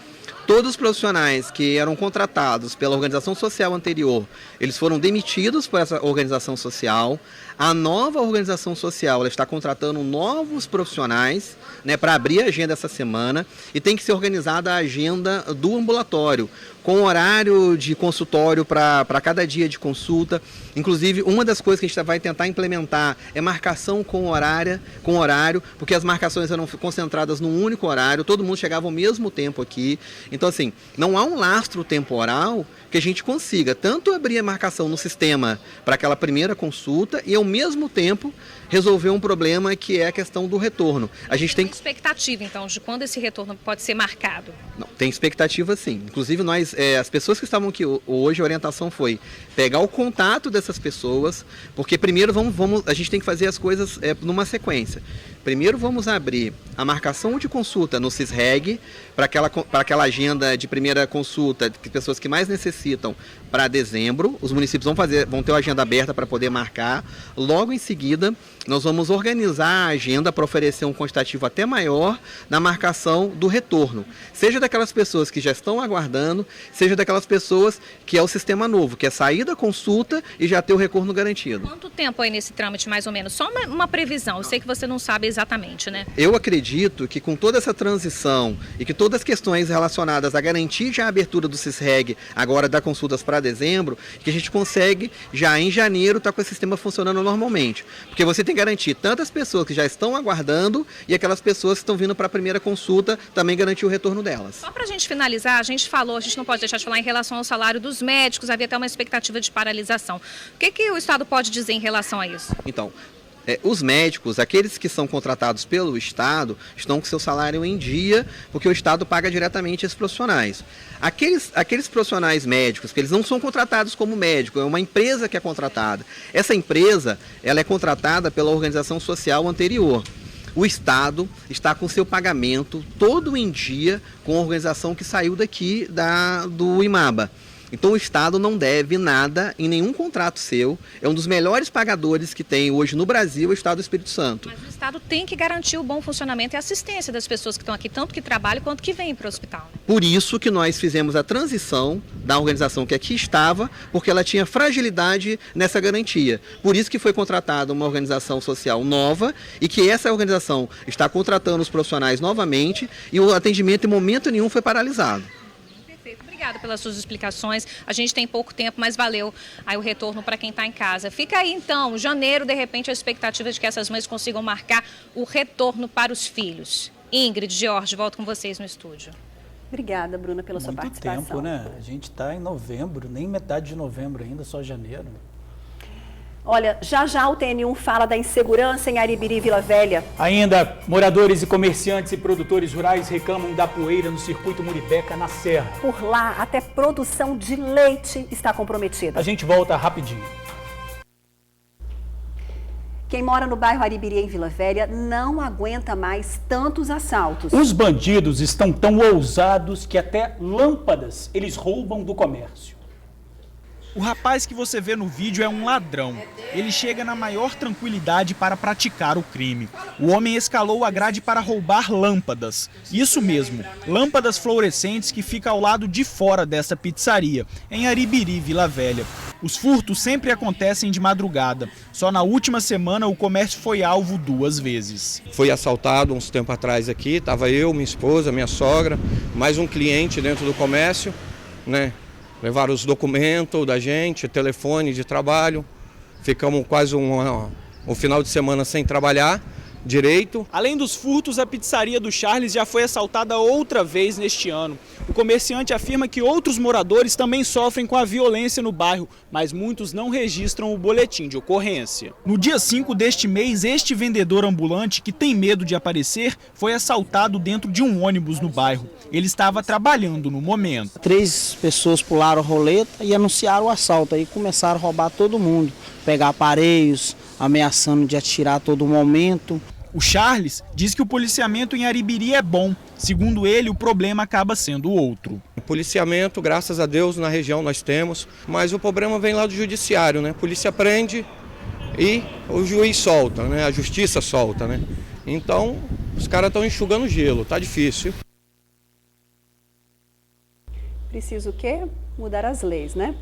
Todos os profissionais que eram contratados pela organização social anterior, eles foram demitidos por essa organização social. A nova organização social ela está contratando novos profissionais para abrir a agenda essa semana e tem que ser organizada a agenda do ambulatório, com horário de consultório para cada dia de consulta. Inclusive, uma das coisas que a gente vai tentar implementar é marcação com horário, porque as marcações eram concentradas num único horário, todo mundo chegava ao mesmo tempo aqui. Então, assim, não há um lastro temporal que a gente consiga tanto abrir a marcação no sistema para aquela primeira consulta e, ao mesmo tempo, resolver um problema que é a questão do retorno. A gente tem expectativa, então, de quando esse retorno pode ser marcado? Não, tem expectativa, sim. Inclusive, as pessoas que estavam aqui hoje, a orientação foi pegar o contato dessas pessoas, porque primeiro a gente tem que fazer as coisas numa sequência. Primeiro vamos abrir a marcação de consulta no CISREG, para aquela agenda de primeira consulta, de pessoas que mais necessitam, para dezembro. Os municípios vão ter a agenda aberta para poder marcar. Logo em seguida, nós vamos organizar a agenda para oferecer um quantitativo até maior na marcação do retorno. Seja daquelas pessoas que já estão aguardando, seja daquelas pessoas que é o sistema novo, que é sair da consulta e já ter o retorno garantido. Quanto tempo aí nesse trâmite, mais ou menos? Só uma previsão, eu sei que você não sabe exatamente, né? Eu acredito que com toda essa transição e que todas as questões relacionadas a garantir já a abertura do CISREG, agora da consultas para dezembro, que a gente consegue já em janeiro estar com o sistema funcionando normalmente. Porque você tem que garantir tantas pessoas que já estão aguardando e aquelas pessoas que estão vindo para a primeira consulta também garantir o retorno delas. Só para a gente finalizar, a gente não pode deixar de falar em relação ao salário dos médicos, havia até uma expectativa de paralisação. O que o Estado pode dizer em relação a isso? Então, Os médicos, aqueles que são contratados pelo Estado, estão com seu salário em dia, porque o Estado paga diretamente esses profissionais. Aqueles profissionais médicos, que eles não são contratados como médico, é uma empresa que é contratada. Essa empresa, ela é contratada pela organização social anterior. O Estado está com seu pagamento todo em dia com a organização que saiu daqui do IMABA. Então o Estado não deve nada em nenhum contrato seu. É um dos melhores pagadores que tem hoje no Brasil, o Estado do Espírito Santo. Mas o Estado tem que garantir o bom funcionamento e assistência das pessoas que estão aqui, tanto que trabalham quanto que vêm para o hospital. Por isso que nós fizemos a transição da organização que aqui estava, porque ela tinha fragilidade nessa garantia. Por isso que foi contratada uma organização social nova e que essa organização está contratando os profissionais novamente e o atendimento em momento nenhum foi paralisado. Obrigada pelas suas explicações. A gente tem pouco tempo, mas valeu aí o retorno para quem está em casa. Fica aí então, janeiro, de repente, a expectativa de que essas mães consigam marcar o retorno para os filhos. Ingrid, Jorge, volto com vocês no estúdio. Obrigada, Bruna, pela sua participação. Muito tempo, né? A gente está em novembro, nem metade de novembro ainda, só janeiro. Olha, já o TN1 fala da insegurança em Aribiri e Vila Velha. Ainda, moradores e comerciantes e produtores rurais reclamam da poeira no circuito Muribeca, na Serra. Por lá, até produção de leite está comprometida. A gente volta rapidinho. Quem mora no bairro Aribiri, em Vila Velha, não aguenta mais tantos assaltos. Os bandidos estão tão ousados que até lâmpadas eles roubam do comércio. O rapaz que você vê no vídeo é um ladrão. Ele chega na maior tranquilidade para praticar o crime. O homem escalou a grade para roubar lâmpadas. Isso mesmo, lâmpadas fluorescentes que ficam ao lado de fora dessa pizzaria, em Aribiri, Vila Velha. Os furtos sempre acontecem de madrugada. Só na última semana o comércio foi alvo 2 vezes. Foi assaltado uns tempo atrás aqui, estava eu, minha esposa, minha sogra, mais um cliente dentro do comércio, né? Levaram os documentos da gente, telefone de trabalho. Ficamos quase um final de semana sem trabalhar direito. Além dos furtos, a pizzaria do Charles já foi assaltada outra vez neste ano. O comerciante afirma que outros moradores também sofrem com a violência no bairro, mas muitos não registram o boletim de ocorrência. No dia 5 deste mês, este vendedor ambulante, que tem medo de aparecer, foi assaltado dentro de um ônibus no bairro. Ele estava trabalhando no momento. 3 pessoas pularam a roleta e anunciaram o assalto. Aí começaram a roubar todo mundo, pegar aparelhos, ameaçando de atirar a todo momento. O Charles diz que o policiamento em Aribiri é bom. Segundo ele, o problema acaba sendo outro. O policiamento, graças a Deus, na região nós temos, mas o problema vem lá do judiciário, né? A polícia prende e o juiz solta, né? A justiça solta, né? Então, os caras estão enxugando gelo, tá difícil. Precisa o quê? Mudar as leis, né?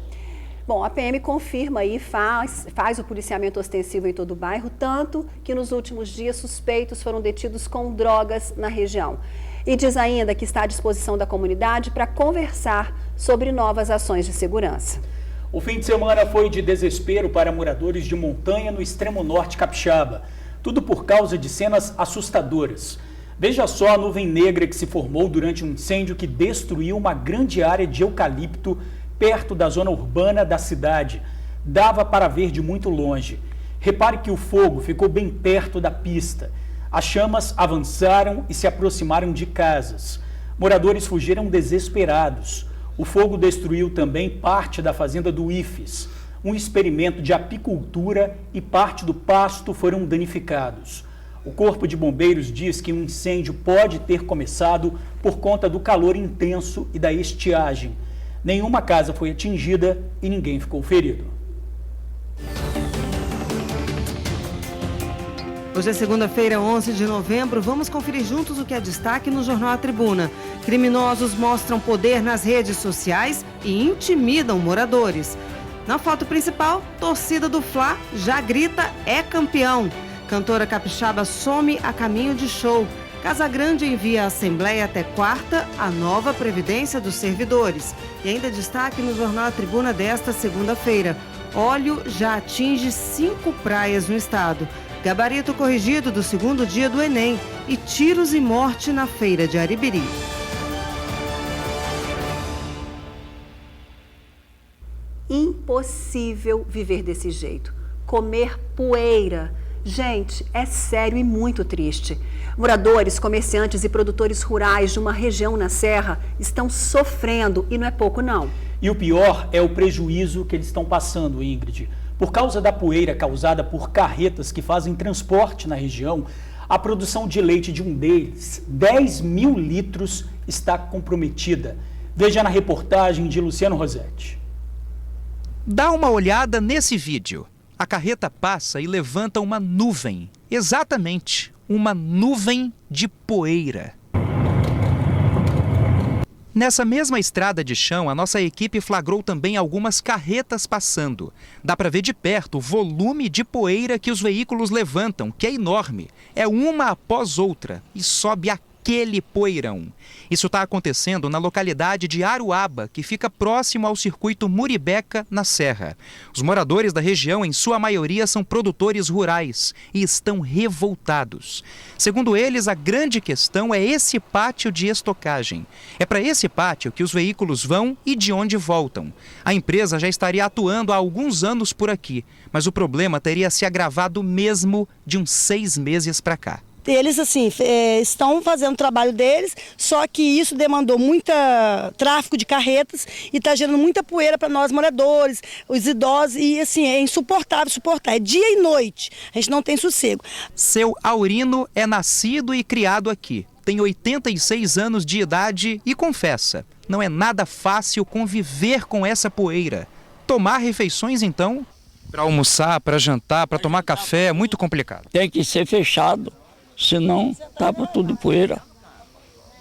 Bom, a PM confirma aí, faz o policiamento ostensivo em todo o bairro, tanto que nos últimos dias suspeitos foram detidos com drogas na região. E diz ainda que está à disposição da comunidade para conversar sobre novas ações de segurança. O fim de semana foi de desespero para moradores de Montanha, no extremo norte capixaba. Tudo por causa de cenas assustadoras. Veja só a nuvem negra que se formou durante um incêndio que destruiu uma grande área de eucalipto perto da zona urbana da cidade. Dava para ver de muito longe. Repare que o fogo ficou bem perto da pista. As chamas avançaram e se aproximaram de casas. Moradores fugiram desesperados. O fogo destruiu também parte da fazenda do IFES. Um experimento de apicultura e parte do pasto foram danificados. O Corpo de Bombeiros diz que um incêndio pode ter começado por conta do calor intenso e da estiagem. Nenhuma casa foi atingida e ninguém ficou ferido. Hoje é segunda-feira, 11 de novembro. Vamos conferir juntos o que é destaque no Jornal A Tribuna. Criminosos mostram poder nas redes sociais e intimidam moradores. Na foto principal, torcida do Fla já grita "é campeão". Cantora capixaba some a caminho de show. Casagrande envia à Assembleia até quarta a nova Previdência dos servidores. E ainda destaque no Jornal A Tribuna desta segunda-feira. Óleo já atinge 5 praias no estado. Gabarito corrigido do segundo dia do Enem. E tiros e morte na feira de Aribiri. Impossível viver desse jeito. Comer poeira. Gente, é sério e muito triste. Moradores, comerciantes e produtores rurais de uma região na Serra estão sofrendo e não é pouco não. E o pior é o prejuízo que eles estão passando, Ingrid. Por causa da poeira causada por carretas que fazem transporte na região, a produção de leite de um deles, 10 mil litros, está comprometida. Veja na reportagem de Luciano Rosetti. Dá uma olhada nesse vídeo. A carreta passa e levanta uma nuvem. Exatamente, uma nuvem de poeira. Nessa mesma estrada de chão, a nossa equipe flagrou também algumas carretas passando. Dá para ver de perto o volume de poeira que os veículos levantam, que é enorme. É uma após outra e sobe aquele poeirão. Isso está acontecendo na localidade de Aruaba, que fica próximo ao circuito Muribeca, na Serra. Os moradores da região, em sua maioria, são produtores rurais e estão revoltados. Segundo eles, a grande questão é esse pátio de estocagem. É para esse pátio que os veículos vão e de onde voltam. A empresa já estaria atuando há alguns anos por aqui, mas o problema teria se agravado mesmo de uns 6 meses para cá. Eles, assim, estão fazendo o trabalho deles, só que isso demandou muito tráfego de carretas e está gerando muita poeira para nós moradores, os idosos, e assim, é insuportável suportar, é dia e noite, a gente não tem sossego. Seu Aurino é nascido e criado aqui, tem 86 anos de idade e confessa, não é nada fácil conviver com essa poeira. Tomar refeições, então, para almoçar, para jantar, para tomar café, é muito complicado. Tem que ser fechado. Senão, tapa tudo de poeira.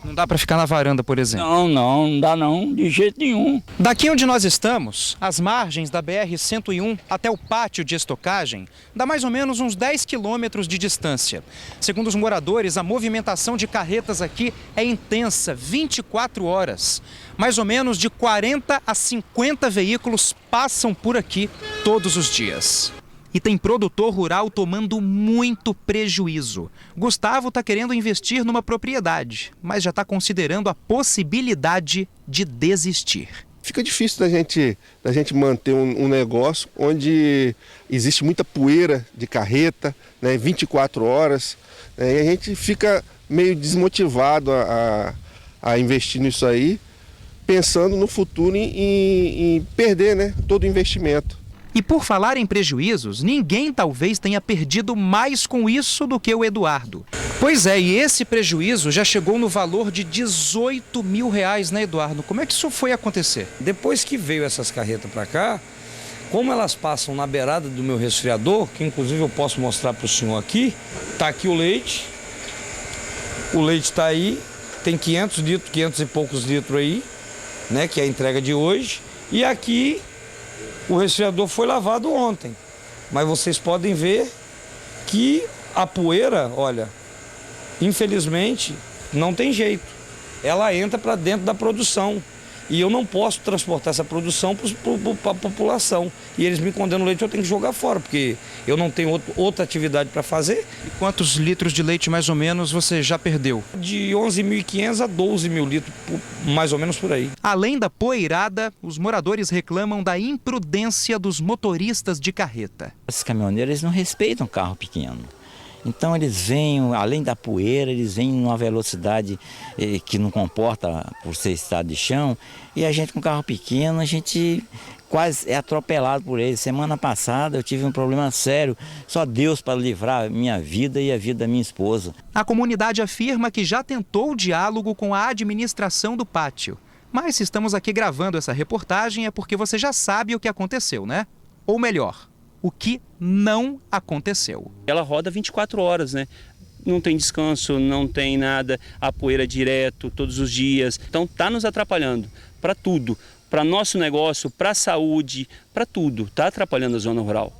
Não dá para ficar na varanda, por exemplo? Não dá não, de jeito nenhum. Daqui onde nós estamos, às margens da BR-101 até o pátio de estocagem, dá mais ou menos uns 10 quilômetros de distância. Segundo os moradores, a movimentação de carretas aqui é intensa, 24 horas. Mais ou menos de 40 a 50 veículos passam por aqui todos os dias. E tem produtor rural tomando muito prejuízo. Gustavo está querendo investir numa propriedade, mas já está considerando a possibilidade de desistir. Fica difícil da gente manter um negócio onde existe muita poeira de carreta, né, 24 horas, né, e a gente fica meio desmotivado a investir nisso aí, pensando no futuro em perder, né, todo o investimento. E por falar em prejuízos, ninguém talvez tenha perdido mais com isso do que o Eduardo. Pois é, e esse prejuízo já chegou no valor de R$18 mil, né, Eduardo? Como é que isso foi acontecer? Depois que veio essas carretas para cá, como elas passam na beirada do meu resfriador, que inclusive eu posso mostrar para o senhor aqui, tá aqui o leite está aí, tem 500 litros, 500 e poucos litros aí, né, que é a entrega de hoje, e aqui o resfriador foi lavado ontem, mas vocês podem ver que a poeira, olha, infelizmente não tem jeito, ela entra para dentro da produção e eu não posso transportar essa produção para a população e eles me condenam o leite, eu tenho que jogar fora, porque eu não tenho outra atividade para fazer. E quantos litros de leite mais ou menos você já perdeu? De 11.500 a 12 mil litros, mais ou menos por aí. Além da poeirada, os moradores reclamam da imprudência dos motoristas de carreta. Os caminhoneiros não respeitam carro pequeno. Então eles vêm, além da poeira, eles vêm numa velocidade que não comporta por ser estrada de chão. E a gente com carro pequeno, a gente quase é atropelado por eles. Semana passada eu tive um problema sério, só Deus para livrar minha vida e a vida da minha esposa. A comunidade afirma que já tentou o diálogo com a administração do pátio. Mas se estamos aqui gravando essa reportagem é porque você já sabe o que aconteceu, né? Ou melhor, o que não aconteceu. Ela roda 24 horas, né? Não tem descanso, não tem nada, a poeira direto, todos os dias. Então está nos atrapalhando para tudo, para nosso negócio, para a saúde, para tudo. Está atrapalhando a zona rural.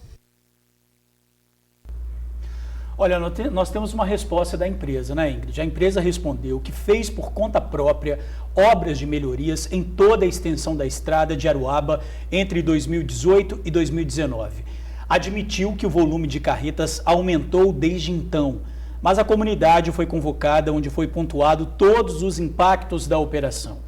Olha, nós temos uma resposta da empresa, né, Ingrid? A empresa respondeu que fez por conta própria obras de melhorias em toda a extensão da estrada de Aruaba entre 2018 e 2019. Admitiu que o volume de carretas aumentou desde então, mas a comunidade foi convocada onde foi pontuado todos os impactos da operação.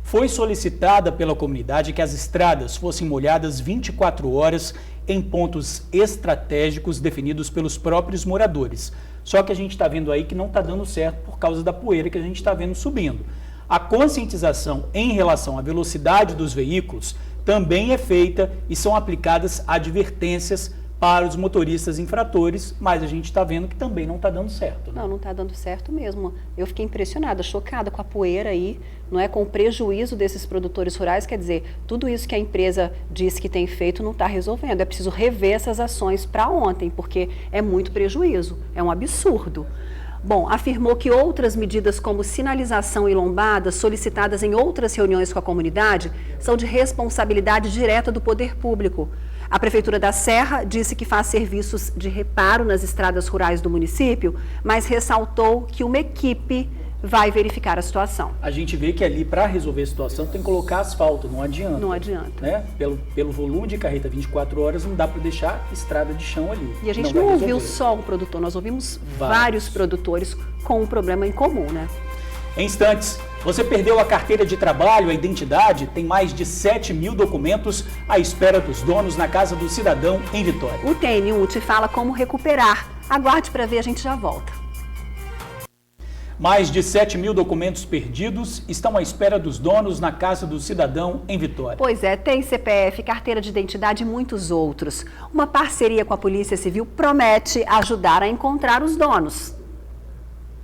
Foi solicitada pela comunidade que as estradas fossem molhadas 24 horas em pontos estratégicos definidos pelos próprios moradores. Só que a gente está vendo aí que não está dando certo por causa da poeira que a gente está vendo subindo. A conscientização em relação à velocidade dos veículos também é feita e são aplicadas advertências para os motoristas infratores, mas a gente está vendo que também não está dando certo. Né? Não está dando certo mesmo. Eu fiquei impressionada, chocada com a poeira aí, não é, com o prejuízo desses produtores rurais. Quer dizer, tudo isso que a empresa diz que tem feito não está resolvendo. É preciso rever essas ações para ontem, porque é muito prejuízo, é um absurdo. Bom, afirmou que outras medidas como sinalização e lombadas solicitadas em outras reuniões com a comunidade são de responsabilidade direta do poder público. A Prefeitura da Serra disse que faz serviços de reparo nas estradas rurais do município, mas ressaltou que uma equipe vai verificar a situação. A gente vê que ali, para resolver a situação, tem que colocar asfalto, não adianta. Não adianta. Né? Pelo volume de carreta 24 horas, não dá para deixar estrada de chão ali. E a gente não ouviu só um produtor, nós ouvimos vários produtores com um problema em comum, né? Em instantes, você perdeu a carteira de trabalho, a identidade? Tem mais de 7 mil documentos à espera dos donos na Casa do Cidadão, em Vitória. O TN1 te fala como recuperar. Aguarde para ver, a gente já volta. Mais de 7 mil documentos perdidos estão à espera dos donos na Casa do Cidadão, em Vitória. Pois é, tem CPF, carteira de identidade e muitos outros. Uma parceria com a Polícia Civil promete ajudar a encontrar os donos.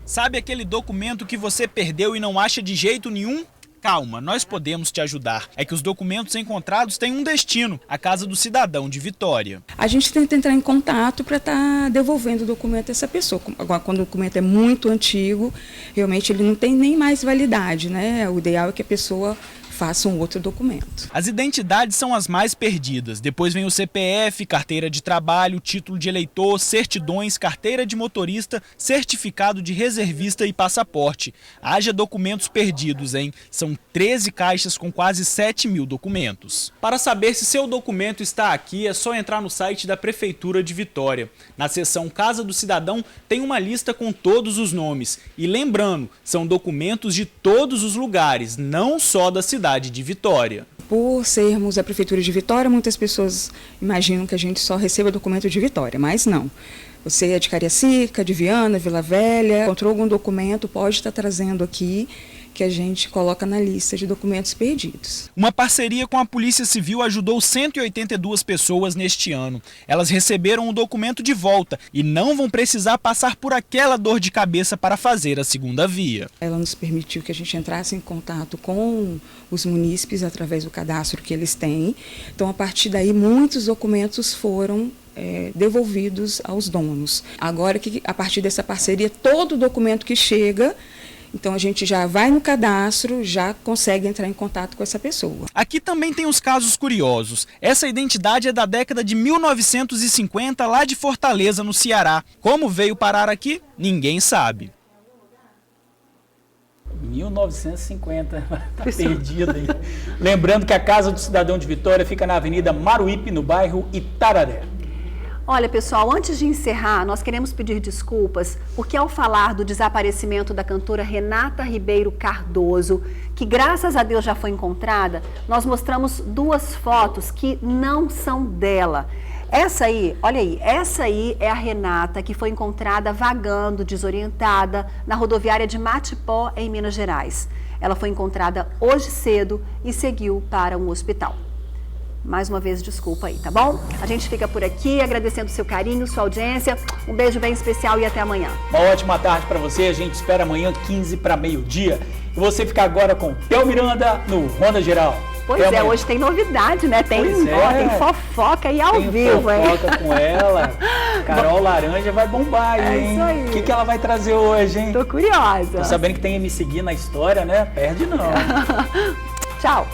Sabe aquele documento que você perdeu e não acha de jeito nenhum? Calma, nós podemos te ajudar. É que os documentos encontrados têm um destino, a Casa do Cidadão de Vitória. A gente tenta entrar em contato para estar devolvendo o documento a essa pessoa. Agora, quando o documento é muito antigo, realmente ele não tem nem mais validade, né? O ideal é que a pessoa faça um outro documento. As identidades são as mais perdidas. Depois vem o CPF, carteira de trabalho, título de eleitor, certidões, carteira de motorista, certificado de reservista e passaporte. Haja documentos perdidos, hein? São 13 caixas com quase 7 mil documentos. Para saber se seu documento está aqui, é só entrar no site da Prefeitura de Vitória. Na seção Casa do Cidadão tem uma lista com todos os nomes. E lembrando, são documentos de todos os lugares, não só da cidade de Vitória. Por sermos a Prefeitura de Vitória, muitas pessoas imaginam que a gente só receba documento de Vitória, mas não. Você é de Cariacica, de Viana, Vila Velha, encontrou algum documento, pode estar trazendo aqui, que a gente coloca na lista de documentos perdidos. Uma parceria com a Polícia Civil ajudou 182 pessoas neste ano. Elas receberam o documento de volta e não vão precisar passar por aquela dor de cabeça para fazer a segunda via. Ela nos permitiu que a gente entrasse em contato com os munícipes através do cadastro que eles têm. Então, a partir daí, muitos documentos foram devolvidos aos donos. Agora, que a partir dessa parceria, todo documento que chega, então a gente já vai no cadastro, já consegue entrar em contato com essa pessoa. Aqui também tem os casos curiosos. Essa identidade é da década de 1950, lá de Fortaleza, no Ceará. Como veio parar aqui, ninguém sabe. 1950, tá perdido aí. Lembrando que a Casa do Cidadão de Vitória fica na Avenida Maruípe, no bairro Itararé. Olha, pessoal, antes de encerrar, nós queremos pedir desculpas, porque ao falar do desaparecimento da cantora Renata Ribeiro Cardoso, que graças a Deus já foi encontrada, nós mostramos duas fotos que não são dela. Essa aí, olha aí, essa aí é a Renata, que foi encontrada vagando, desorientada, na rodoviária de Matipó, em Minas Gerais. Ela foi encontrada hoje cedo e seguiu para um hospital. Mais uma vez, desculpa aí, tá bom? A gente fica por aqui, agradecendo o seu carinho, sua audiência. Um beijo bem especial e até amanhã. Uma ótima tarde para você. A gente espera amanhã, 15 para meio-dia. E você fica agora com Theo Miranda no Ronda Geral. Pois é, hoje tem novidade, né? Tem fofoca aí ao vivo, hein? Tem fofoca com ela. Carol Laranja vai bombar, hein? É isso aí. O que ela vai trazer hoje, hein? Tô curiosa. Tô sabendo que tem MC Gui na história, né? Perde não. Tchau.